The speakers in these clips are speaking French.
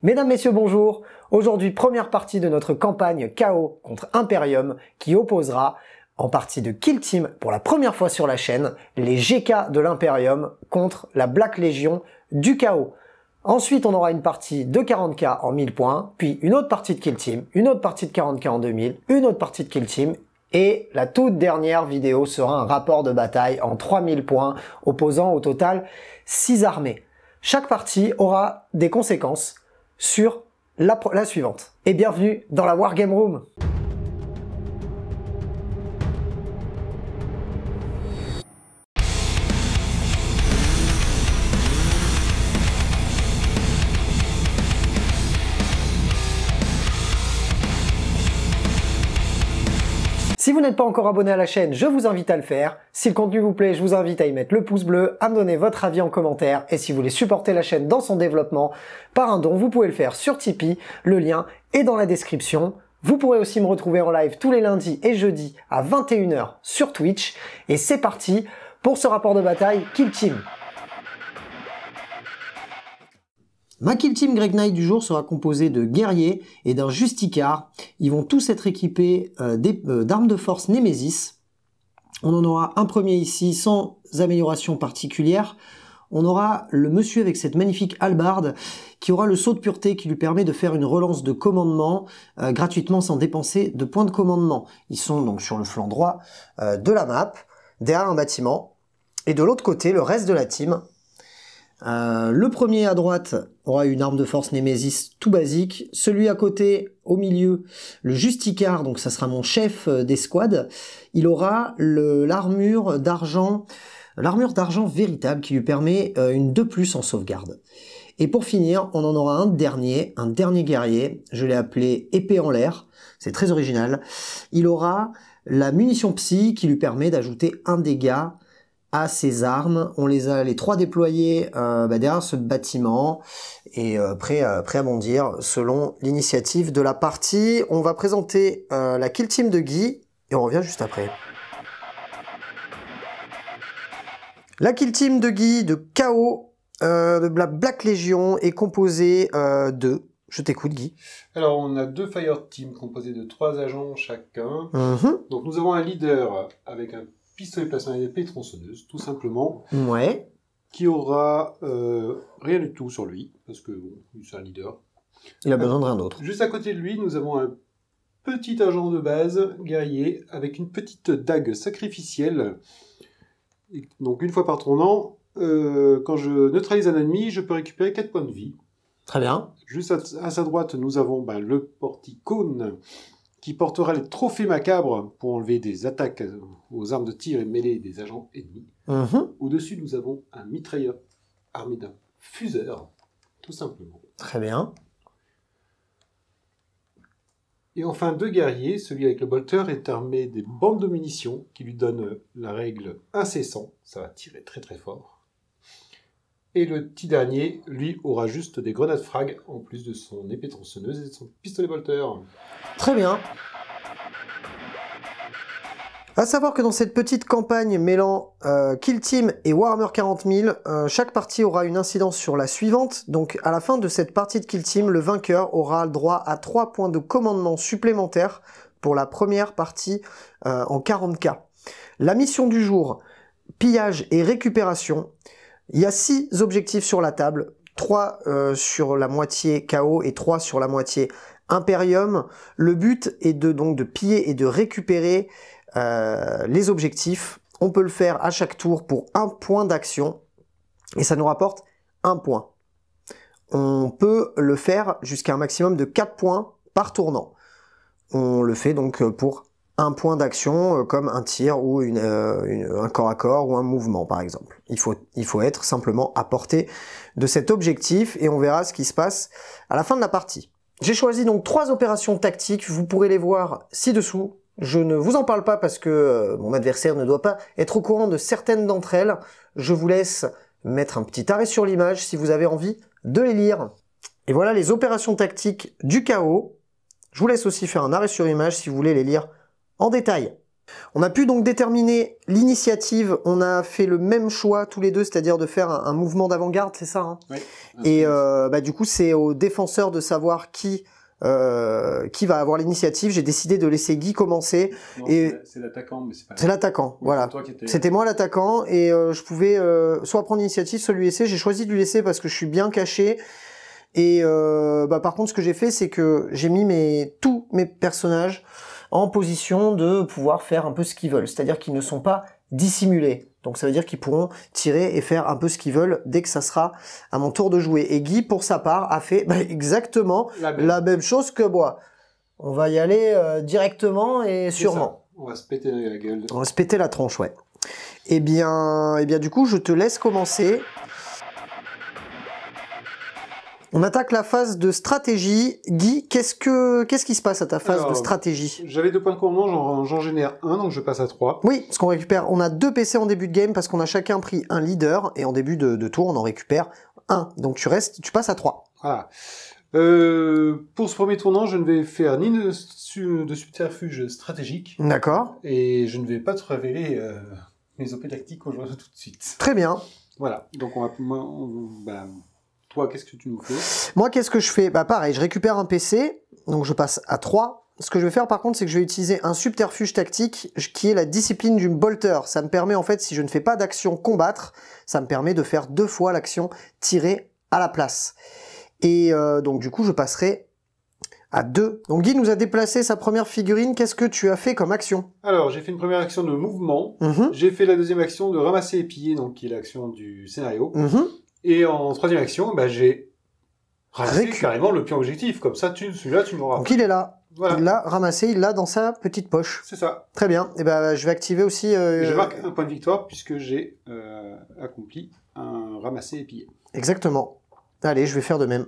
Mesdames, Messieurs, bonjour. Aujourd'hui, première partie de notre campagne KO contre Imperium qui opposera, en partie de Kill Team pour la première fois sur la chaîne, les GK de l'Imperium contre la Black Legion du KO. Ensuite, on aura une partie de 40k en 1000 points, puis une autre partie de Kill Team, une autre partie de 40k en 2000, une autre partie de Kill Team, et la toute dernière vidéo sera un rapport de bataille en 3000 points, opposant au total 6 armées. Chaque partie aura des conséquences sur la suivante. Et bienvenue dans la Wargame Room. Si vous n'êtes pas encore abonné à la chaîne, je vous invite à le faire. Si le contenu vous plaît, je vous invite à y mettre le pouce bleu, à me donner votre avis en commentaire. Et si vous voulez supporter la chaîne dans son développement par un don, vous pouvez le faire sur Tipeee. Le lien est dans la description. Vous pourrez aussi me retrouver en live tous les lundis et jeudis à 21 h sur Twitch. Et c'est parti pour ce rapport de bataille Kill Team. Ma Kill Team Greg Knight du jour sera composée de guerriers et d'un justicard. Ils vont tous être équipés d'armes de force Nemesis. On en aura un premier ici sans amélioration particulière. On aura le monsieur avec cette magnifique hallebarde qui aura le saut de pureté qui lui permet de faire une relance de commandement gratuitement sans dépenser de points de commandement. Ils sont donc sur le flanc droit de la map, derrière un bâtiment. Et de l'autre côté, le reste de la team. Le premier à droite aura une arme de force Nemesis tout basique. Celui à côté, au milieu, le justicard, donc ça sera mon chef d'escouade. Il aura l'armure d'argent véritable qui lui permet une 2+ en sauvegarde. Et pour finir, on en aura un dernier guerrier. Je l'ai appelé épée en l'air. C'est très original. Il aura la munition psy qui lui permet d'ajouter un dégât à ces armes. On les a les 3 déployés derrière ce bâtiment et prêts à bondir selon l'initiative de la partie. On va présenter la Kill Team de Guy et on revient juste après. La Kill Team de Guy de KO de la Black Legion est composée de... Je t'écoute Guy. Alors on a 2 Fire Team composés de 3 agents chacun. Donc nous avons un leader avec un pistolet plasma et épée tronçonneuse, tout simplement. Ouais. Qui aura rien du tout sur lui, parce que bon, c'est un leader. Il a besoin de rien d'autre. Juste à côté de lui, nous avons un petit agent de base, guerrier, avec une petite dague sacrificielle. Et donc une fois par tournant, quand je neutralise un ennemi, je peux récupérer 4 points de vie. Très bien. Juste à sa droite, nous avons le porticone, qui portera les trophées macabres pour enlever des attaques aux armes de tir et mêlée des agents ennemis. Au-dessus, nous avons un mitrailleur armé d'un fuseur, tout simplement. Très bien. Et enfin, 2 guerriers, celui avec le bolter est armé des bandes de munitions qui lui donnent la règle incessant, ça va tirer très très fort. Et le petit dernier, lui, aura juste des grenades frag, en plus de son épée tronçonneuse et de son pistolet bolter. Très bien. À savoir que dans cette petite campagne mêlant Kill Team et Warhammer 40 000, chaque partie aura une incidence sur la suivante. Donc à la fin de cette partie de Kill Team, le vainqueur aura le droit à 3 points de commandement supplémentaires pour la première partie en 40k. La mission du jour, pillage et récupération. Il y a 6 objectifs sur la table, 3 sur la moitié KO et 3 sur la moitié Imperium. Le but est donc de piller et de récupérer les objectifs. On peut le faire à chaque tour pour 1 point d'action et ça nous rapporte 1 point. On peut le faire jusqu'à un maximum de 4 points par tournant. On le fait donc pour 1 point d'action comme un tir ou un corps à corps ou un mouvement par exemple. Il faut être simplement à portée de cet objectif et on verra ce qui se passe à la fin de la partie. J'ai choisi donc 3 opérations tactiques, vous pourrez les voir ci-dessous. Je ne vous en parle pas parce que mon adversaire ne doit pas être au courant de certaines d'entre elles. Je vous laisse mettre un petit arrêt sur l'image si vous avez envie de les lire. Et voilà les opérations tactiques du KO. Je vous laisse aussi faire un arrêt sur image si vous voulez les lire en détail. On a pu donc déterminer l'initiative. On a fait le même choix tous les deux, c'est-à-dire de faire un mouvement d'avant-garde, c'est ça, hein? Oui. Et du coup, c'est aux défenseurs de savoir qui va avoir l'initiative. J'ai décidé de laisser Guy commencer. Non, et c'est l'attaquant, mais c'est pas. C'est l'attaquant, voilà. Étais... C'était moi l'attaquant et je pouvais soit prendre l'initiative, soit lui laisser. J'ai choisi de lui laisser parce que je suis bien caché. Et par contre, ce que j'ai fait, c'est que j'ai mis tous mes personnages en position de pouvoir faire un peu ce qu'ils veulent. C'est-à-dire qu'ils ne sont pas dissimulés. Donc ça veut dire qu'ils pourront tirer et faire un peu ce qu'ils veulent dès que ça sera à mon tour de jouer. Et Guy, pour sa part, a fait exactement la même chose que moi. On va y aller directement et sûrement. On va se péter la gueule. On va se péter la tronche, ouais. Eh bien, du coup, je te laisse commencer. On attaque la phase de stratégie. Guy, qu'est-ce qui se passe à ta phase de stratégie? J'avais 2 points de commandement, j'en génère 1, donc je passe à 3. Oui, parce qu'on récupère, on a 2 PC en début de game parce qu'on a chacun pris un leader et en début de tour, on en récupère 1. Donc tu passes à 3. Voilà. Pour ce premier tournant, je ne vais faire ni de subterfuge stratégique. D'accord. Et je ne vais pas te révéler mes OP tactiques aujourd'hui tout de suite. Très bien. Voilà. Donc toi, qu'est-ce que tu nous fais? Moi, qu'est-ce que je fais? Pareil, je récupère un PC, donc je passe à 3. Ce que je vais faire par contre, c'est que je vais utiliser un subterfuge tactique qui est la discipline du bolter. Ça me permet en fait, si je ne fais pas d'action combattre, ça me permet de faire 2 fois l'action tirer à la place. Et donc du coup, je passerai à 2. Donc Guy nous a déplacé sa première figurine. Qu'est-ce que tu as fait comme action? Alors, j'ai fait une première action de mouvement. J'ai fait la deuxième action de ramasser et piller, donc qui est l'action du scénario. Et en troisième action, j'ai ramassé carrément le pion objectif. Comme ça, celui-là, tu l'auras. Donc il est là. Voilà. Il l'a ramassé, il l'a dans sa petite poche. C'est ça. Très bien. Et je vais activer aussi... Je marque un point de victoire puisque j'ai accompli un ramasser et piller. Exactement. Allez, je vais faire de même.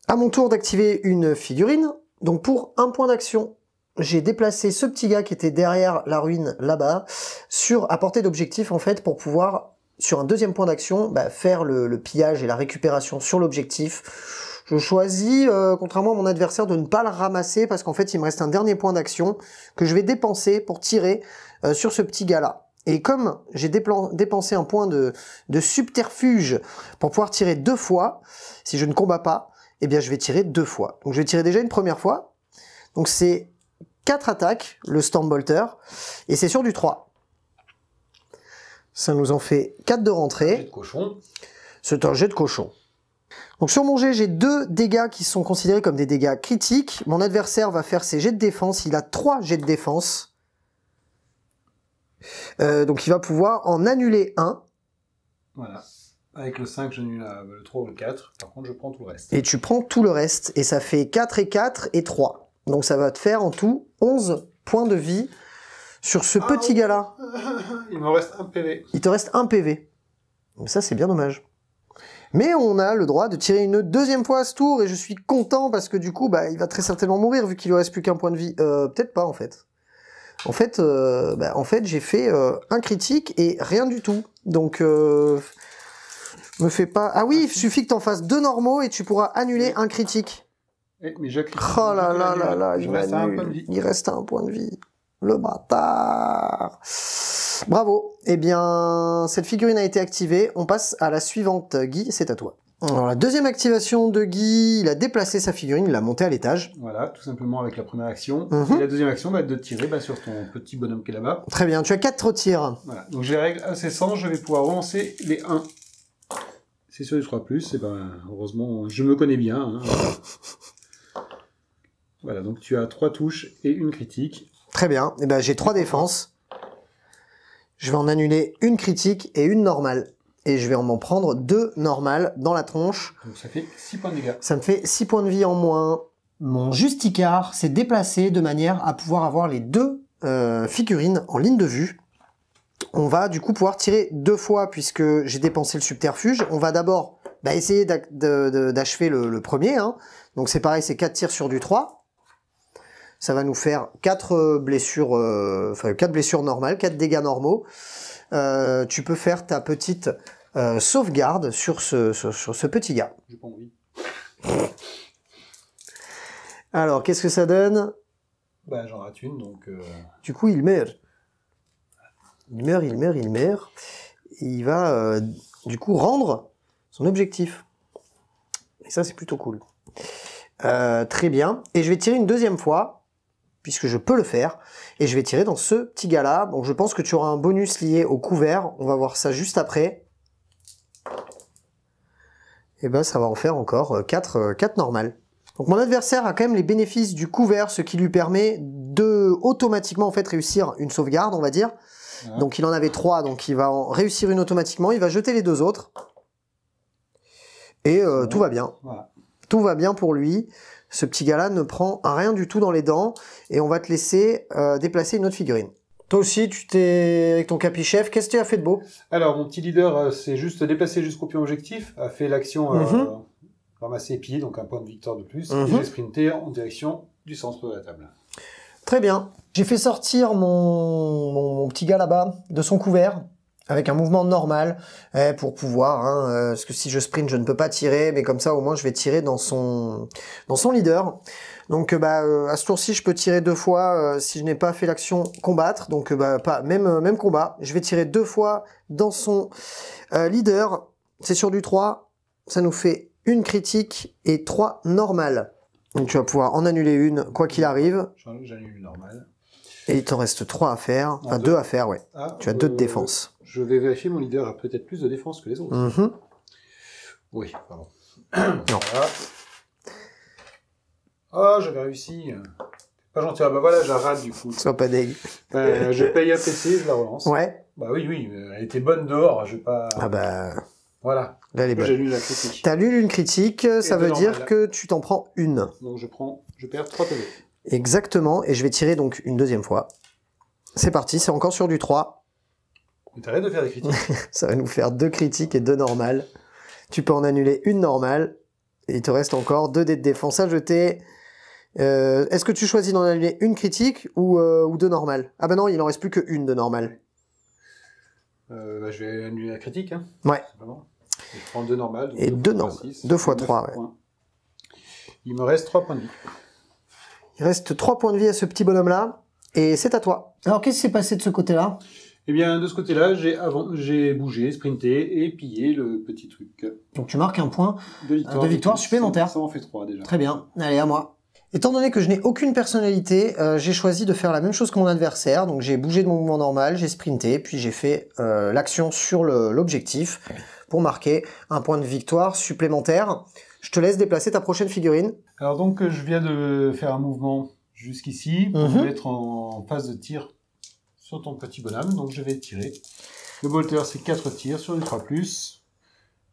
À mon tour d'activer une figurine. Donc pour un point d'action, j'ai déplacé ce petit gars qui était derrière la ruine là-bas à portée d'objectif en fait pour pouvoir, sur un deuxième point d'action, faire le pillage et la récupération sur l'objectif. Je choisis, contrairement à mon adversaire, de ne pas le ramasser parce qu'en fait il me reste un dernier point d'action que je vais dépenser pour tirer sur ce petit gars-là. Et comme j'ai dépensé un point de subterfuge pour pouvoir tirer 2 fois, si je ne combats pas, eh bien je vais tirer 2 fois. Donc je vais tirer déjà une première fois. Donc c'est 4 attaques, le Stormbolter, et c'est sur du 3. Ça nous en fait 4 de rentrée. Jet de cochon. C'est un jet de cochon. Donc sur mon jet, j'ai 2 dégâts qui sont considérés comme des dégâts critiques. Mon adversaire va faire ses jets de défense. Il a 3 jets de défense. Donc il va pouvoir en annuler un. Voilà. Avec le 5, j'annule le 3 ou le 4. Par contre, je prends tout le reste. Et tu prends tout le reste. Et ça fait 4 et 4 et 3. Donc ça va te faire en tout 11 points de vie sur ce petit gars-là. Il me reste 1 PV. Il te reste 1 PV. Donc ça, c'est bien dommage. Mais on a le droit de tirer une deuxième fois à ce tour. Et je suis content parce que du coup, il va très certainement mourir vu qu'il ne reste plus qu'un point de vie. Peut-être pas en fait. En fait, j'ai fait un critique et rien du tout. Donc, me fais pas... Ah oui, il suffit que t'en fasses 2 normaux et tu pourras annuler un critique. Mais j'ai critique. Oh là là là là, il reste un point de vie. Le bâtard. Bravo. Eh bien, cette figurine a été activée. On passe à la suivante. Guy, c'est à toi. Alors, la deuxième activation de Guy, il a déplacé sa figurine, il l'a montée à l'étage. Voilà, tout simplement avec la première action. Et la deuxième action va être de tirer sur ton petit bonhomme qui est là-bas. Très bien, tu as 4 tirs. Voilà, donc j'ai la règle assez sans, je vais pouvoir relancer les 1. C'est sur du 3+, et heureusement, je me connais bien. Hein. Voilà, donc tu as 3 touches et une critique. Très bien, et j'ai 3 défenses. Je vais en annuler une critique et une normale. Et je vais m'en prendre 2 normales dans la tronche. Donc ça fait 6 points de dégâts. Ça me fait 6 points de vie en moins. Mon justicard s'est déplacé de manière à pouvoir avoir les 2 figurines en ligne de vue. On va du coup pouvoir tirer 2 fois puisque j'ai dépensé le subterfuge. On va d'abord essayer d'achever le premier. Hein. Donc c'est pareil, c'est 4 tirs sur du 3. Ça va nous faire 4 blessures, 4 blessures normales, 4 dégâts normaux. Tu peux faire ta petite sauvegarde sur ce petit gars. J'ai pas envie. Alors, qu'est-ce que ça donne? J'en rate une, donc... Du coup, il meurt. Il meurt, il meurt, il meurt. Il va du coup rendre son objectif. Et ça, c'est plutôt cool. Très bien. Et je vais tirer une deuxième fois, puisque je peux le faire. Et je vais tirer dans ce petit gars-là. Donc je pense que tu auras un bonus lié au couvert. On va voir ça juste après. Et ben ça va en faire encore 4 normales. Donc mon adversaire a quand même les bénéfices du couvert, ce qui lui permet de automatiquement en fait réussir une sauvegarde, on va dire. Ouais. Donc il en avait 3, donc il va en réussir une automatiquement. Il va jeter les 2 autres. Et tout va bien. Voilà. Tout va bien pour lui. Ce petit gars-là ne prend rien du tout dans les dents. Et on va te laisser déplacer une autre figurine. Toi aussi, tu t'es avec ton capichef. Qu'est-ce que tu as fait de beau? Alors, mon petit leader s'est juste déplacé jusqu'au pion objectif, a fait l'action ramasser pied, donc un point de victoire de plus, et j'ai sprinté en direction du centre de la table. Très bien. J'ai fait sortir mon petit gars là-bas de son couvert, avec un mouvement normal, pour pouvoir, parce que si je sprint, je ne peux pas tirer, mais comme ça, au moins, je vais tirer dans son leader. Donc, à ce tour-ci, je peux tirer 2 fois si je n'ai pas fait l'action combattre. Donc, pas même combat. Je vais tirer 2 fois dans son leader. C'est sur du 3. Ça nous fait une critique et 3 normales. Donc, tu vas pouvoir en annuler une, quoi qu'il arrive. J'annule une normale. Et il t'en reste 3 à faire. Enfin, 2 à faire, ouais. Ah, tu as 2 de défense. Je vais vérifier, mon leader a peut-être plus de défense que les autres. Oui, pardon. Non. Voilà. Oh, j'avais réussi. Pas gentil. Ah bah voilà, je rate du coup. Sois pas dégue. Je paye un PC, je la relance. Ouais. Bah oui, elle était bonne dehors, je vais pas... Ah bah... Voilà. Là, elle est bonne. J'ai lu la critique. T'as lu une critique, ça veut dire que tu t'en prends une. Donc je perds 3 PV. Exactement, et je vais tirer donc une deuxième fois. C'est parti, c'est encore sur du 3. Mais t'arrêtes de faire des critiques. Ça va nous faire 2 critiques et 2 normales. Tu peux en annuler une normale, et il te reste encore 2 dés de défense à jeter. Est-ce que tu choisis d'en annuler une critique ou 2 normales? Ah bah non, il en reste plus qu'une de normale. Je vais annuler la critique. Hein, ouais. Je prends 2 normales. Et 2 normales. 2 fois 3, ouais. Il me reste 3 points de vie. Il reste 3 points de vie à ce petit bonhomme-là, et c'est à toi. Alors, qu'est-ce qui s'est passé de ce côté-là? Eh bien, de ce côté-là, j'ai bougé, sprinté et pillé le petit truc. Donc, tu marques un point de victoire supplémentaire. Ça en fait 3 déjà. Très bien. Allez, à moi. Étant donné que je n'ai aucune personnalité, j'ai choisi de faire la même chose que mon adversaire. Donc, j'ai bougé de mon mouvement normal, j'ai sprinté, puis j'ai fait l'action sur l'objectif pour marquer un point de victoire supplémentaire. Je te laisse déplacer ta prochaine figurine. Alors donc, je viens de faire un mouvement jusqu'ici pour me mettre en phase de tir sur ton petit bonhomme. Donc, je vais tirer. Le bolter, c'est 4 tirs sur du 3+.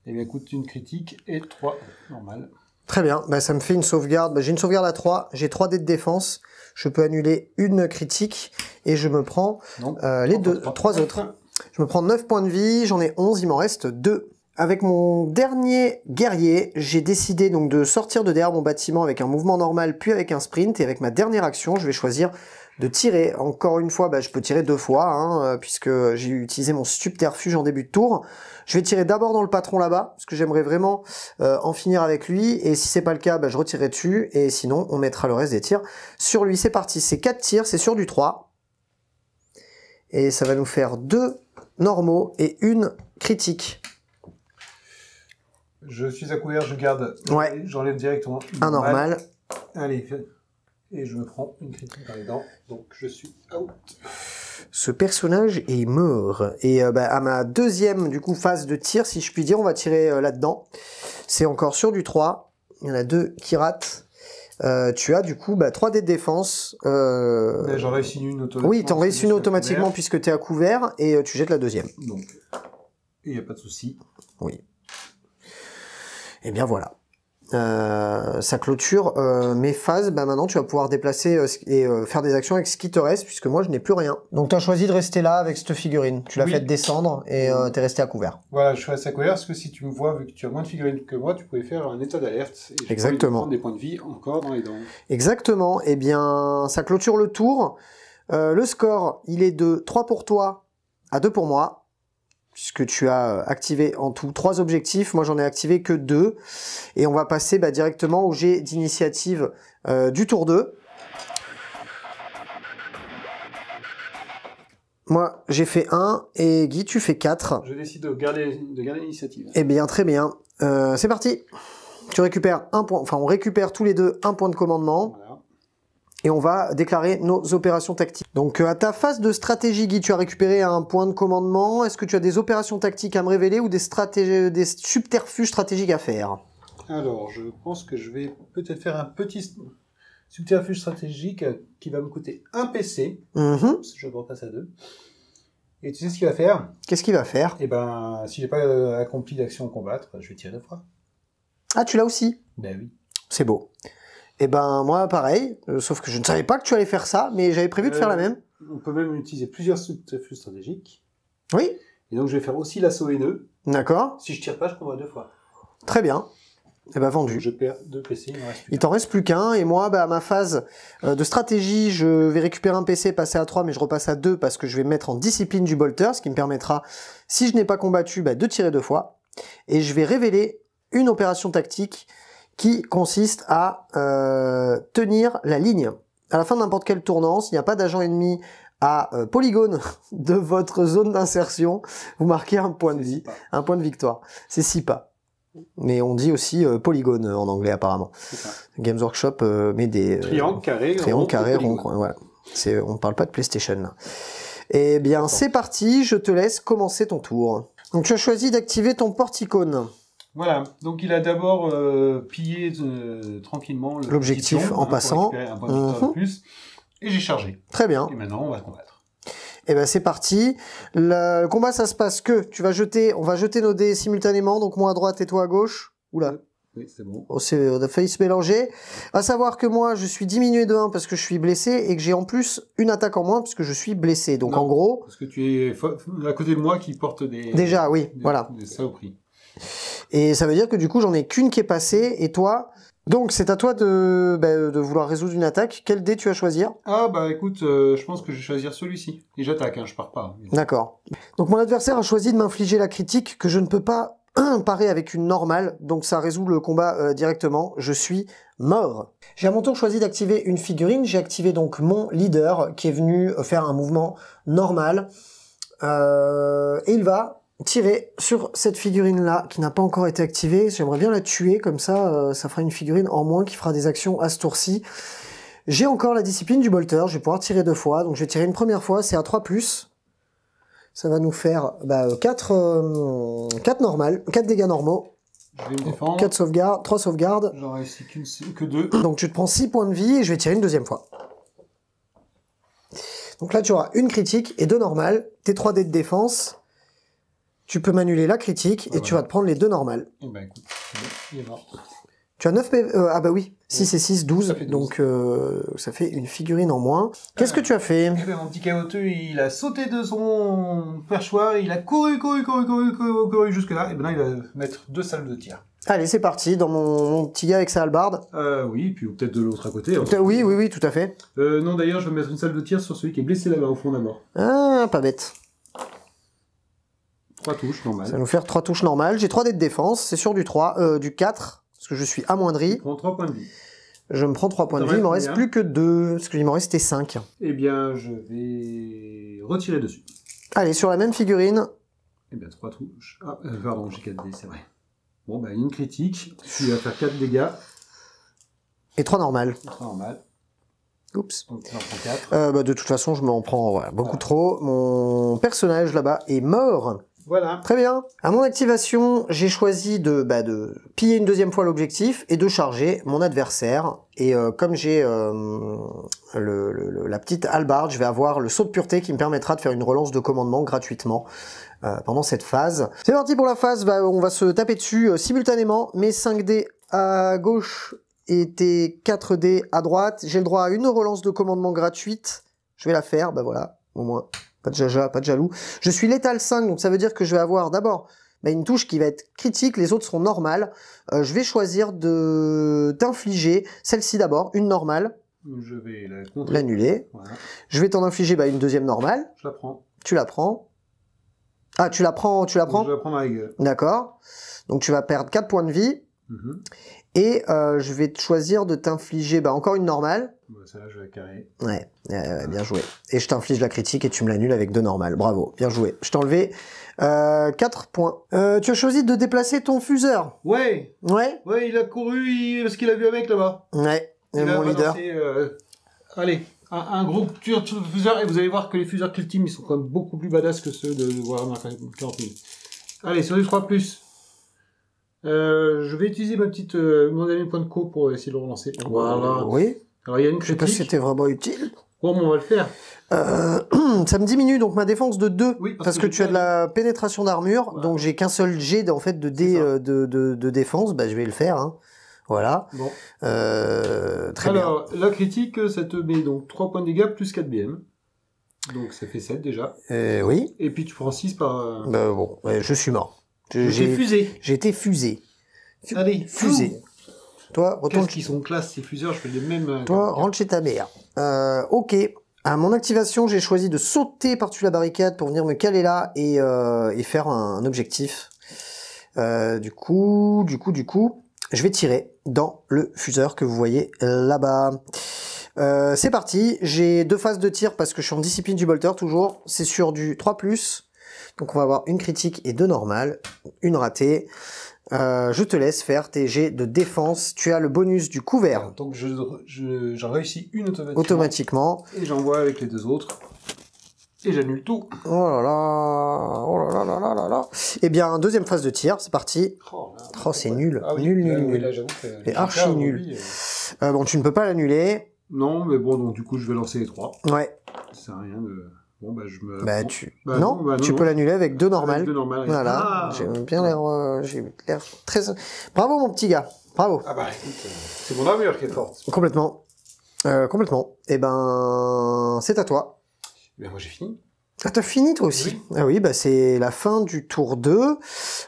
Et bien, coûte une critique et 3 normales. Très bien, ça me fait une sauvegarde. J'ai une sauvegarde à 3, j'ai 3 dés de défense. Je peux annuler une critique et je me prends les 3 autres. Je me prends 9 points de vie, j'en ai 11, il m'en reste 2. Avec mon dernier guerrier, j'ai décidé donc de sortir de derrière mon bâtiment avec un mouvement normal puis avec un sprint. Et avec ma dernière action, je vais choisir de tirer. Encore une fois, je peux tirer 2 fois, puisque j'ai utilisé mon subterfuge en début de tour. Je vais tirer d'abord dans le patron là-bas, parce que j'aimerais vraiment en finir avec lui. Et si c'est pas le cas, je retirerai dessus. Et sinon, on mettra le reste des tirs sur lui. C'est parti, c'est 4 tirs, c'est sur du 3. Et ça va nous faire 2 normaux et une critique. Je suis à couvert, je garde. Ouais. J'enlève directement un normal. Allez, et je me prends une critique dans les dents, donc je suis out. Ce personnage est mort. Et à ma deuxième du coup phase de tir, si je puis dire, on va tirer là-dedans. C'est encore sur du 3. Il y en a 2 qui ratent. Tu as du coup 3 dés de défense. J'en réussis une automatiquement. Oui, t'en réussis une automatiquement puisque tu es à couvert et tu jettes la deuxième. Donc, il n'y a pas de souci. Oui. Et bien voilà. Ça clôture mes phases. Maintenant, tu vas pouvoir déplacer et faire des actions avec ce qui te reste, puisque moi, je n'ai plus rien. Donc, tu as choisi de rester là avec cette figurine. Tu l'as fait descendre et tu es resté à couvert. Voilà, je suis resté à couvert parce que si tu me vois, vu que tu as moins de figurines que moi, tu pouvais faire un état d'alerte. Et exactement. Prendre des points de vie encore dans les dents. Exactement. Eh bien, ça clôture le tour. Le score, il est de 3 pour toi à 2 pour moi. Puisque tu as activé en tout 3 objectifs, moi j'en ai activé que 2. Et on va passer directement au jet d'initiative du tour 2. Moi, j'ai fait 1 et Guy, tu fais 4. Je décide de garder l'initiative. Eh bien, très bien. C'est parti. Tu récupères un point, enfin, on récupère tous les deux un point de commandement. Voilà. Et on va déclarer nos opérations tactiques. Donc, à ta phase de stratégie, Guy, tu as récupéré un point de commandement. Est-ce que tu as des opérations tactiques à me révéler ou des subterfuges stratégiques à faire? Alors, je pense que je vais peut-être faire un petit subterfuge stratégique qui va me coûter un PC. Je repasse à 2. Et tu sais ce qu'il va faire? Qu'est-ce qu'il va faire? Eh ben, si j'ai pas accompli d'action à combattre, je vais tirer 2 fois. Ah, tu l'as aussi? Ben oui. C'est beau. Eh ben, moi, pareil, sauf que je ne savais pas que tu allais faire ça, mais j'avais prévu de faire la même. On peut même utiliser plusieurs subterfuges stratégiques. Oui. Et donc, je vais faire aussi l'assaut haineux. D'accord. Si je tire pas, je combats 2 fois. Très bien. Eh ben, vendu. Donc, je perds 2 PC, il m'en reste plus Il t'en reste plus qu'un, et moi, à ma phase de stratégie, je vais récupérer un PC, passer à 3, mais je repasse à 2 parce que je vais me mettre en discipline du bolter, ce qui me permettra, si je n'ai pas combattu, de tirer 2 fois. Et je vais révéler une opération tactique qui consiste à tenir la ligne. À la fin de n'importe quelle tournant, s'il n'y a pas d'agent ennemi à polygone de votre zone d'insertion, vous marquez un point de vie, un point de victoire. C'est 6 pas. Mais on dit aussi polygone en anglais apparemment. Games Workshop met des triangle, carré, rond, voilà. On ne parle pas de PlayStation là. Eh bien, c'est parti, je te laisse commencer ton tour. Donc tu as choisi d'activer ton porticone. Voilà, donc il a d'abord pillé tranquillement l'objectif en passant. Un point de victoire de plus, et j'ai chargé. Très bien. Et maintenant, on va combattre. Eh ben c'est parti. Le combat, ça se passe que on va jeter nos dés simultanément, donc moi à droite et toi à gauche. Oula. Oui, c'est bon. On a failli se mélanger. À savoir que moi, je suis diminué de 1 parce que je suis blessé et que j'ai en plus une attaque en moins parce que je suis blessé. Donc non, en gros... Parce que tu es à côté de moi qui porte des... Déjà, oui, voilà. Des saloperies. Et ça veut dire que du coup, j'en ai qu'une qui est passée et toi... Donc c'est à toi de vouloir résoudre une attaque. Quel dé tu vas choisir? Ah écoute, je pense que je vais choisir celui-ci. Et j'attaque, je pars pas. D'accord. Donc mon adversaire a choisi de m'infliger la critique que je ne peux pas parer avec une normale, donc ça résout le combat directement. Je suis mort. J'ai à mon tour choisi d'activer une figurine. J'ai activé donc mon leader qui est venu faire un mouvement normal. Et il va tirer sur cette figurine-là qui n'a pas encore été activée. J'aimerais bien la tuer, comme ça, ça fera une figurine en moins qui fera des actions à ce tour-ci. J'ai encore la discipline du bolter, je vais pouvoir tirer 2 fois. Donc je vais tirer une première fois, c'est à 3+. Ça va nous faire 4 normales, 4 dégâts normaux. Je vais me défendre. 4 sauvegardes, 3 sauvegardes. J'en réussis que 2. Donc tu te prends 6 points de vie et je vais tirer une deuxième fois. Donc là tu auras une critique et 2 normales. Tes 3 dés de défense. Tu peux m'annuler la critique et tu vas te prendre les 2 normales. Eh ben écoute, il est mort. Tu as 9 PV... ah bah oui, 6 et 6, 12. Ça fait 12. Donc ça fait une figurine en moins. Qu'est-ce que tu as fait? Eh ben, mon petit caouteux, il a sauté de son perchoir, il a couru jusque là, et maintenant il va mettre 2 salles de tir. Allez, c'est parti, dans mon petit gars avec sa hallebarde. Oui, puis peut-être de l'autre à côté. Hein. Oui, tout à fait. Non, d'ailleurs, je vais mettre une salle de tir sur celui qui est blessé là-bas, au fond d'abord. Ah, pas bête. 3 touches, normal. Ça va nous faire 3 touches normales. J'ai 3 dés de défense, c'est sur du 3, du 4, parce que je suis amoindri. Je prends 3 points de vie. Je me prends 3 points de vie, il m'en reste plus que 2, parce qu'il m'en restait 5. Eh bien, je vais retirer dessus. Allez, sur la même figurine. Eh bien, 3 touches. Ah, pardon, j'ai 4 dés, c'est vrai. Bon, une critique, qui va faire 4 dégâts. Et 3 normales. 3 normales. Oups. Donc, j'en prends 4. De toute façon, je m'en prends beaucoup trop. Mon personnage là-bas est mort. Voilà. Très bien. À mon activation, j'ai choisi de piller une deuxième fois l'objectif et de charger mon adversaire. Et comme j'ai la petite hallebarde, je vais avoir le saut de pureté qui me permettra de faire une relance de commandement gratuitement pendant cette phase. C'est parti pour la phase, on va se taper dessus simultanément. Mes 5 dés à gauche et tes 4 dés à droite. J'ai le droit à une relance de commandement gratuite. Je vais la faire, voilà, au moins. Pas de jaja, pas de jaloux. Je suis létal 5, donc ça veut dire que je vais avoir d'abord une touche qui va être critique, les autres seront normales. Je vais choisir de t'infliger celle-ci d'abord, une normale. Je vais l'annuler. Voilà. Je vais t'en infliger une deuxième normale. Je la prends. Tu la prends. Ah, tu la prends, tu la prends? Je la prends dans la gueule. D'accord. Donc tu vas perdre 4 points de vie. Et je vais choisir de t'infliger encore une normale. Bon, ça là, je vais la carrer. Ouais, bien joué. Et je t'inflige la critique et tu me l'annules avec 2 normales. Bravo, bien joué. Je t'ai enlevé 4 points. Tu as choisi de déplacer ton fuseur. Ouais. Ouais. Ouais, il a couru parce qu'il a vu un mec là-bas. Ouais, et mon leader. Allez, un gros fuseur, et vous allez voir que les fuseurs Kill Team, ils sont quand même beaucoup plus badass que ceux de Warhammer 40 000. Allez, sur les 3+. Je vais utiliser mon dernier point de co pour essayer de le relancer. Voilà. Oui. Alors il y a une Je sais critique. pas si c'était vraiment utile. Bon, on va le faire. Ça me diminue donc ma défense de 2. Oui, parce que tu as de la pénétration d'armure. Voilà. Donc j'ai qu'un seul jet en fait de dé de défense. Bah je vais le faire. Hein. Voilà. Bon. Très bien. Alors, la critique, ça te met donc 3 points de dégâts plus 4 BM. Donc ça fait 7 déjà. Oui. Et puis tu prends 6 par... Bah bon, je suis mort. J'ai fusé. J'ai été fusé. Allez, fusé. Toi, retourne. Qu'est-ce qu'ils sont classe ces fuseurs, je fais les mêmes... Toi, rentre chez ta mère. Ok. À mon activation, j'ai choisi de sauter par-dessus la barricade pour venir me caler là et faire un objectif. Du coup, je vais tirer dans le fuseur que vous voyez là-bas. C'est parti. J'ai 2 phases de tir parce que je suis en discipline du bolter toujours. C'est sur du 3+. Donc on va avoir une critique et 2 normales. Une ratée. Je te laisse faire tes jets de défense. Tu as le bonus du couvert. Donc j'en réussis une automatiquement. Et j'envoie avec les 2 autres. Et j'annule tout. Oh là là. Oh là là là là là. Eh bien, deuxième phase de tir. C'est parti. Oh, c'est nul. Ah oui, nul. Là, j'avoue que c'est archi nul. Bon, tu ne peux pas l'annuler. Non, mais bon, donc du coup, je vais lancer les 3. Ouais. Ça sert à rien de... Bon, bah, je me... non, tu peux l'annuler avec 2 normales. Avec 2 normales. Voilà. J'ai bien l'air... j'ai l'air très... Bravo, mon petit gars. Bravo. Ah bah, écoute, c'est mon armure qui est forte. Complètement. Complètement. Eh ben, c'est à toi. Eh bien, moi, j'ai fini. Ah, t'as fini, toi aussi? Oui. Ah oui, bah, c'est la fin du tour 2.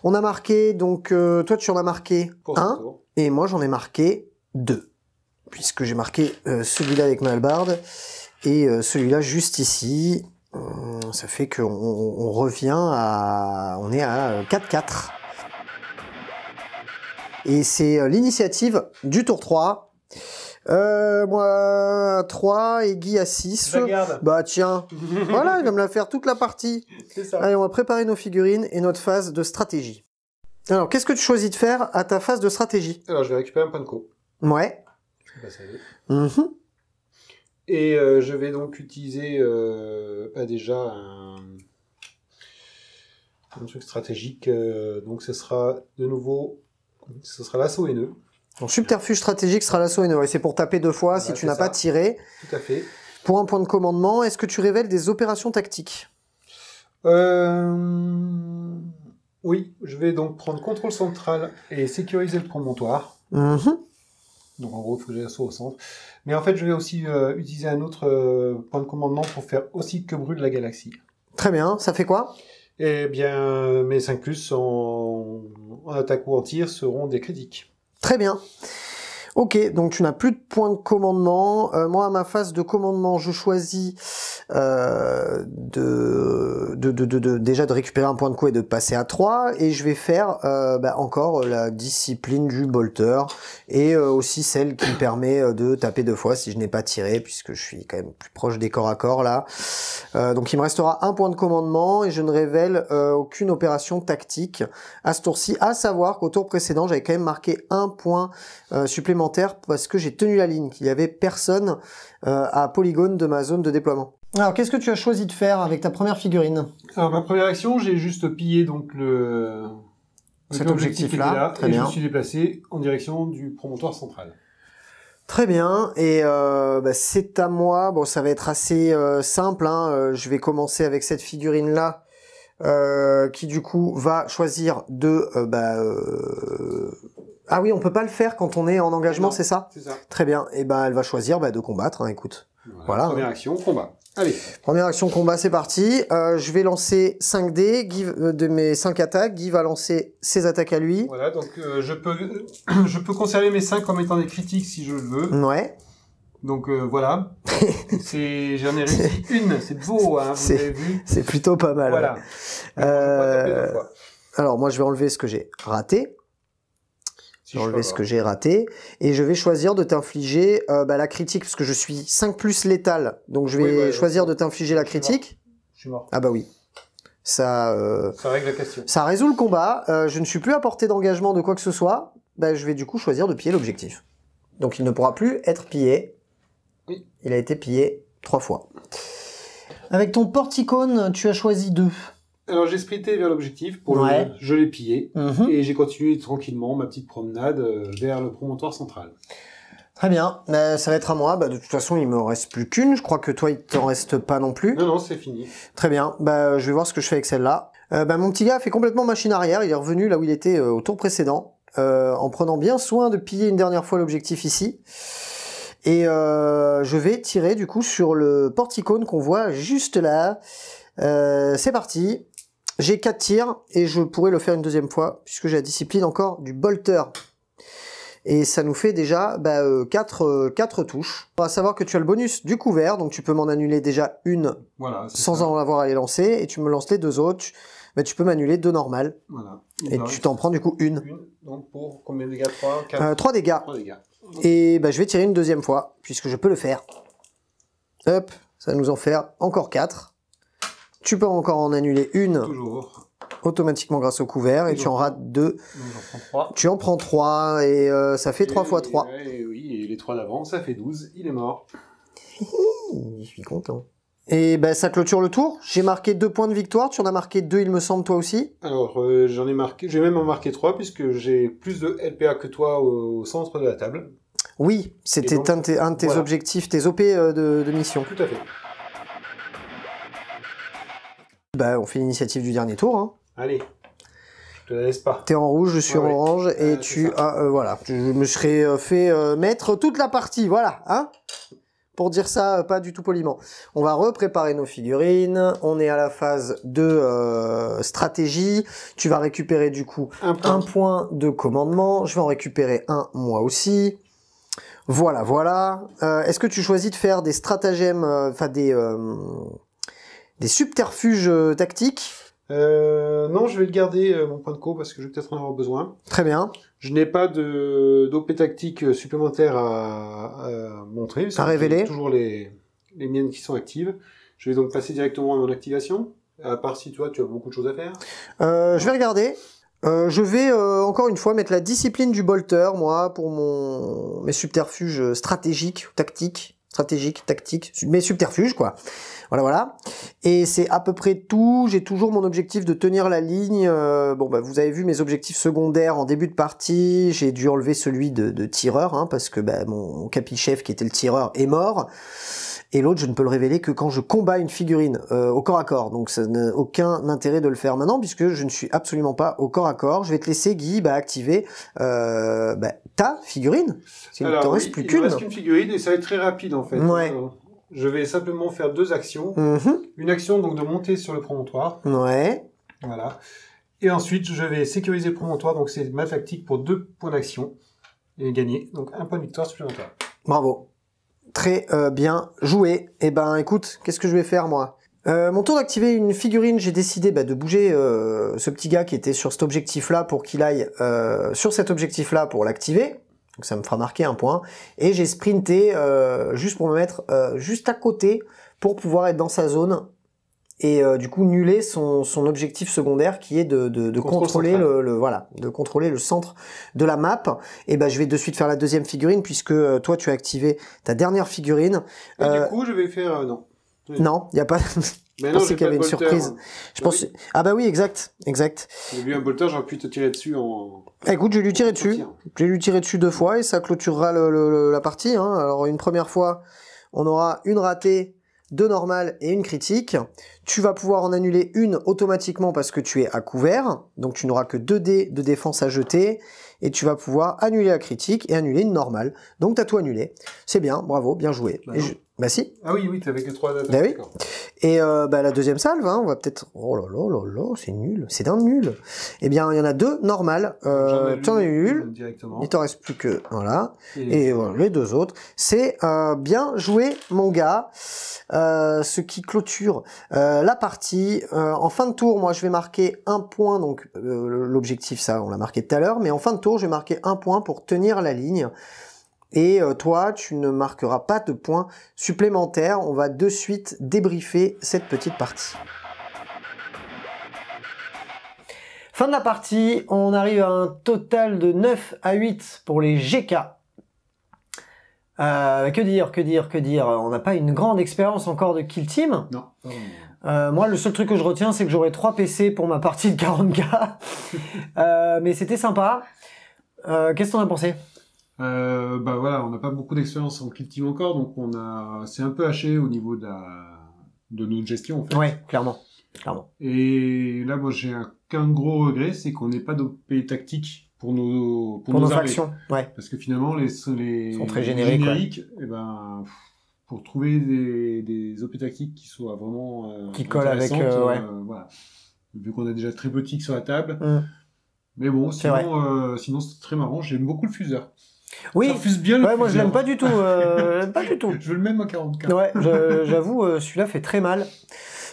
On a marqué, donc, toi, tu en as marqué 1. Et moi, j'en ai marqué 2. Puisque j'ai marqué celui-là avec ma hallebarde et celui-là juste ici. Ça fait qu'on revient à... On est à 4-4. Et c'est l'initiative du tour 3. Moi à 3 et Guy à 6. Bah tiens, voilà, il va me la faire toute la partie. C'est ça. Allez, on va préparer nos figurines et notre phase de stratégie. Alors, qu'est-ce que tu choisis de faire à ta phase de stratégie? Alors, je vais récupérer un point de co. Ouais. Bah, ça y est. Et je vais donc utiliser déjà un truc stratégique. Donc ce sera de nouveau, ce sera l'assaut haineux. Ton subterfuge stratégique sera l'assaut haineux. Et c'est pour taper 2 fois si tu n'as pas tiré. Tout à fait. Pour un point de commandement, est-ce que tu révèles des opérations tactiques? Oui, je vais donc prendre contrôle central et sécuriser le promontoire. Donc en gros, il faut que j'ai l'assaut au centre. Mais en fait, je vais aussi utiliser un autre point de commandement pour faire aussi que brûle la galaxie. Très bien, ça fait quoi? Eh bien, mes 5+ en attaque ou en tir seront des critiques. Très bien. Ok, donc tu n'as plus de points de commandement. Moi, à ma phase de commandement, je choisis déjà de récupérer un point de co et de passer à 3. Et je vais faire encore la discipline du bolter et aussi celle qui me permet de taper 2 fois si je n'ai pas tiré, puisque je suis quand même plus proche des corps à corps là. Donc il me restera un point de commandement et je ne révèle aucune opération tactique à ce tour-ci. À savoir qu'au tour précédent, j'avais quand même marqué un point supplémentaire parce que j'ai tenu la ligne, qu'il n'y avait personne à polygone de ma zone de déploiement. Alors, qu'est-ce que tu as choisi de faire avec ta première figurine? Alors, ma première action, j'ai juste pillé donc cet objectif-là, très bien. Je me suis déplacé en direction du promontoire central. Très bien, et c'est à moi. Bon, ça va être assez simple, hein. Je vais commencer avec cette figurine-là, qui du coup va choisir de... Ah oui, on peut pas le faire quand on est en engagement, c'est ça? C'est ça. Très bien, et elle va choisir de combattre, hein, écoute. Voilà. Première action, combat. Allez. Première action, combat, c'est parti. Je vais lancer 5 dés, Guy, de mes 5 attaques. Guy va lancer ses attaques à lui. Voilà, donc je peux conserver mes 5 comme étant des critiques si je le veux. Ouais. Donc voilà. J'en ai réussi une, c'est beau, hein, vous avez vu. C'est plutôt pas mal. Voilà. Ouais. Alors moi je vais enlever ce que j'ai raté. Si enlever ce que j'ai raté. Et je vais choisir de t'infliger la critique, parce que je suis 5+ létal. Donc je vais choisir de t'infliger la critique. Je suis mort. Ah bah oui. Ça règle la question. Ça résout le combat. Je ne suis plus à portée d'engagement de quoi que ce soit. Bah, je vais du coup choisir de piller l'objectif. Donc il ne pourra plus être pillé. Oui. Il a été pillé 3 fois. Avec ton porticone, tu as choisi 2. Alors j'ai sprinté vers l'objectif, je l'ai pillé, et j'ai continué tranquillement ma petite promenade vers le promontoire central. Très bien, ça va être à moi. De toute façon, il me reste plus qu'une. Je crois que toi, il t'en reste pas non plus. Non, c'est fini. Très bien, je vais voir ce que je fais avec celle-là. Mon petit gars a fait complètement machine arrière. Il est revenu là où il était au tour précédent, en prenant bien soin de piller une dernière fois l'objectif ici. Et je vais tirer du coup sur le porticone qu'on voit juste là. C'est parti. J'ai 4 tirs et je pourrais le faire une deuxième fois puisque j'ai la discipline encore du bolter. Et ça nous fait déjà 4 touches. On va savoir que tu as le bonus du couvert, donc tu peux m'en annuler déjà une sans en avoir à les lancer. Et tu me lances les 2 autres. Tu peux m'annuler 2 normales. Voilà. Et tu t'en prends du coup une. Donc pour combien de dégâts? 3, 4 3 dégâts. 3 dégâts. Et je vais tirer une deuxième fois, puisque je peux le faire. Hop, ça va nous en faire encore 4. Tu peux encore en annuler une. Toujours. Automatiquement grâce au couvert, et tu en rates 2. Donc j'en prends 3. Tu en prends 3, et ça fait 3 x 3. Oui, et les 3 d'avant, ça fait 12. Il est mort. Je suis content. Et ça clôture le tour. J'ai marqué 2 points de victoire. Tu en as marqué 2, il me semble, toi aussi. Alors, j'en ai marqué, j'ai même en marqué 3, puisque j'ai plus de LPA que toi au centre de la table. Oui, c'était un de tes objectifs, tes OP de mission. Tout à fait. On fait l'initiative du dernier tour. Hein. Allez, je te la laisse pas. T'es en rouge, je suis en orange, et tu as... voilà, je me serais fait mettre toute la partie, voilà, hein, pour dire ça pas du tout poliment. On va repréparer nos figurines, on est à la phase de stratégie. Tu vas récupérer du coup un point de commandement, je vais en récupérer un moi aussi. Voilà, voilà. Est-ce que tu choisis de faire des stratagèmes, des subterfuges tactiques? Non, je vais le garder, mon point de co, parce que je vais peut-être en avoir besoin. Très bien. Je n'ai pas d'OP tactique supplémentaire à montrer. À révéler. Toujours les miennes qui sont actives. Je vais donc passer directement à mon activation. À part si toi, tu as beaucoup de choses à faire. Je vais regarder. Je vais encore une fois mettre la discipline du bolter, moi, pour mes subterfuges stratégiques, tactiques. Stratégique, tactique, mes subterfuges, quoi. Voilà, voilà. Et c'est à peu près tout. J'ai toujours mon objectif de tenir la ligne. Vous avez vu mes objectifs secondaires en début de partie. J'ai dû enlever celui de tireur, hein, parce que mon capi-chef, qui était le tireur, est mort. Et l'autre, je ne peux le révéler que quand je combats une figurine au corps à corps. Donc ça n'a aucun intérêt de le faire maintenant, puisque je ne suis absolument pas au corps à corps. Je vais te laisser, Guy, activer ta figurine. Il ne t'en reste plus qu'une. Il ne reste qu'une figurine, et ça va être très rapide, en fait. Ouais. Je vais simplement faire 2 actions. Une action, donc, de monter sur le promontoire. Ouais. Voilà. Et ensuite, je vais sécuriser le promontoire. Donc, c'est ma tactique pour 2 points d'action. Et gagner. Donc, 1 point de victoire supplémentaire. Bravo. Très bien joué. Écoute, qu'est-ce que je vais faire, moi? Mon tour d'activer une figurine, j'ai décidé de bouger ce petit gars qui était sur cet objectif-là pour qu'il aille sur cet objectif-là pour l'activer. Donc ça me fera marquer un point. Et j'ai sprinté juste pour me mettre juste à côté pour pouvoir être dans sa zone. Et du coup nuller son objectif secondaire qui est de contrôler de contrôler le centre de la map. Et je vais de suite faire la deuxième figurine puisque toi tu as activé ta dernière figurine. Et du coup je vais faire non. Non, il y a pas. Je pensais qu'il y avait une surprise. Je pense. Oui. Ah oui, exact. J'ai vu un bolter, j'aurais pu te tirer dessus en. Écoute, je vais lui tirer dessus. Je vais lui tirer dessus 2 fois et ça clôturera la partie. Hein. Alors une première fois, on aura une ratée, 2 normales et une critique. Tu vas pouvoir en annuler une automatiquement parce que tu es à couvert. Donc tu n'auras que 2 dés de défense à jeter. Et tu vas pouvoir annuler la critique et annuler une normale. Donc tu as tout annulé. C'est bien, bravo, bien joué. Bah, bah si. Ah oui, tu avais que 3 dates. Bah oui. Et la deuxième salve, hein, on va peut-être... Oh là là là là, c'est nul. C'est d'un nul. Eh bien, il y en a 2 normales. T'en as eu une. Il t'en reste plus que... Voilà. Et voilà, les 2 autres. C'est bien joué, mon gars. Ce qui clôture la partie. En fin de tour, moi, je vais marquer 1 point. Donc, l'objectif, ça, on l'a marqué tout à l'heure. Mais en fin de tour, je vais marquer 1 point pour tenir la ligne. Et toi, tu ne marqueras pas de points supplémentaires. On va de suite débriefer cette petite partie. Fin de la partie, on arrive à un total de 9 à 8 pour les GK. Que dire, on n'a pas une grande expérience encore de Kill Team. Non. Moi, le seul truc que je retiens, c'est que j'aurai 3 PC pour ma partie de 40K. Mais c'était sympa. Qu'est-ce que t'en as pensé ? Bah voilà, on n'a pas beaucoup d'expérience en Kill Team encore, donc c'est un peu haché au niveau de notre gestion en fait. Ouais, clairement. Et là, moi, j'ai qu'un gros regret, c'est qu'on n'ait pas d'OP tactique pour nos factions. Ouais. Parce que finalement, les sont très génériques. Et ben, pour trouver des OP tactiques qui soient vraiment qui collent avec. Ouais. Voilà. Vu qu'on a déjà très peu de tics sur la table. Mais bon, sinon c'est très marrant. J'aime beaucoup le fuseur. Oui, ça refuse bien le moi je l'aime pas du tout. Pas du tout. Je veux le même à 40K. Ouais, j'avoue, celui-là fait très mal.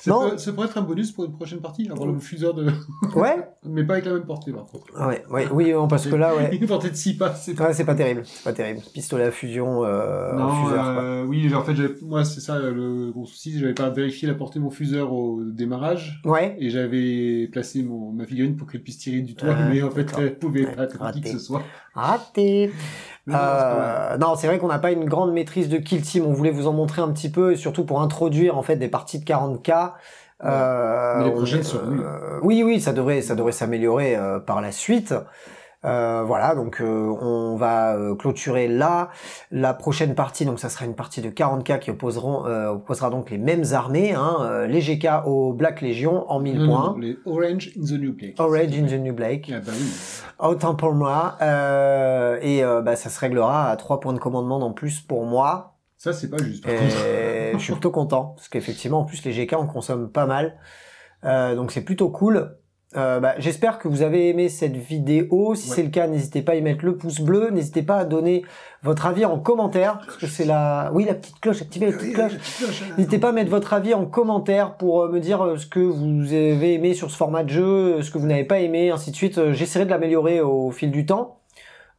Ça pourrait être un bonus pour une prochaine partie, avoir le fuseur de... Ouais. Mais pas avec la même portée, par contre. Oui, parce que là, ouais. Une portée de 6 passes, c'est pas terrible. C'est pas terrible. Pistolet à fusion, fuseur, oui, en fait, moi, c'est ça, le gros souci, j'avais pas vérifié la portée de mon fuseur au démarrage. Ouais. Et j'avais placé ma figurine pour qu'elle puisse tirer du toit, mais en fait, elle pouvait pas être qui que ce soit. Raté. Non, c'est vrai qu'on n'a pas une grande maîtrise de Kill Team. On voulait vous en montrer un petit peu, et surtout pour introduire en fait des parties de 40K. Mais les prochaines seront mieux. Oui, ça devrait s'améliorer par la suite. Voilà, donc on va clôturer là la prochaine partie. Donc ça sera une partie de 40K qui opposera donc les mêmes armées, hein, les GK au Black Legion en 1000 points. Les Orange in the New Black. Orange in the New Black. Ah bah oui. Autant pour moi. Ça se réglera à 3 points de commandement en plus pour moi. Ça, c'est pas juste. Je suis plutôt content, parce qu'effectivement, en plus, les GK, on consomme pas mal. Donc, c'est plutôt cool. J'espère que vous avez aimé cette vidéo. Si c'est le cas, n'hésitez pas à y mettre le pouce bleu. N'hésitez pas à donner votre avis en commentaire, parce que c'est la petite cloche, activez la petite cloche. N'hésitez pas à mettre votre avis en commentaire pour me dire ce que vous avez aimé sur ce format de jeu, ce que vous n'avez pas aimé, ainsi de suite. J'essaierai de l'améliorer au fil du temps,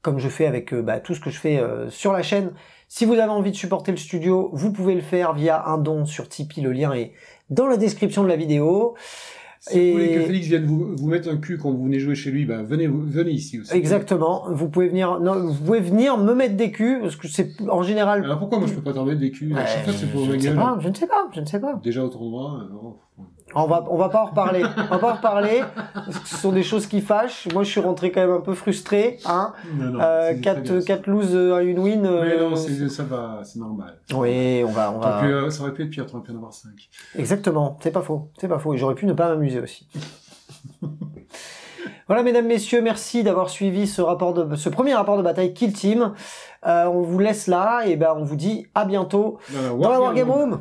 comme je fais avec tout ce que je fais sur la chaîne. Si vous avez envie de supporter le studio, vous pouvez le faire via un don sur Tipeee. Le lien est dans la description de la vidéo. Si vous voulez que Félix vienne vous mettre un cul quand vous venez jouer chez lui, venez ici aussi. Exactement. Vous pouvez venir me mettre des culs, parce que c'est en général. Alors pourquoi moi je peux pas t'en mettre des culs? À chaque fois c'est pour ma gueule. Je ne sais pas. Déjà au tournoi. On va pas en reparler. Parce que ce sont des choses qui fâchent. Moi, je suis rentré quand même un peu frustré, hein. 4 lose, une win. Mais non, ça va, c'est normal. Oui, on va. Ça aurait pu être pire, t'aurais pu en avoir 5. Exactement. C'est pas faux. Et j'aurais pu ne pas m'amuser aussi. Voilà, mesdames, messieurs, merci d'avoir suivi ce premier rapport de bataille Kill Team. On vous laisse là, et on vous dit à bientôt dans la Wargame Room.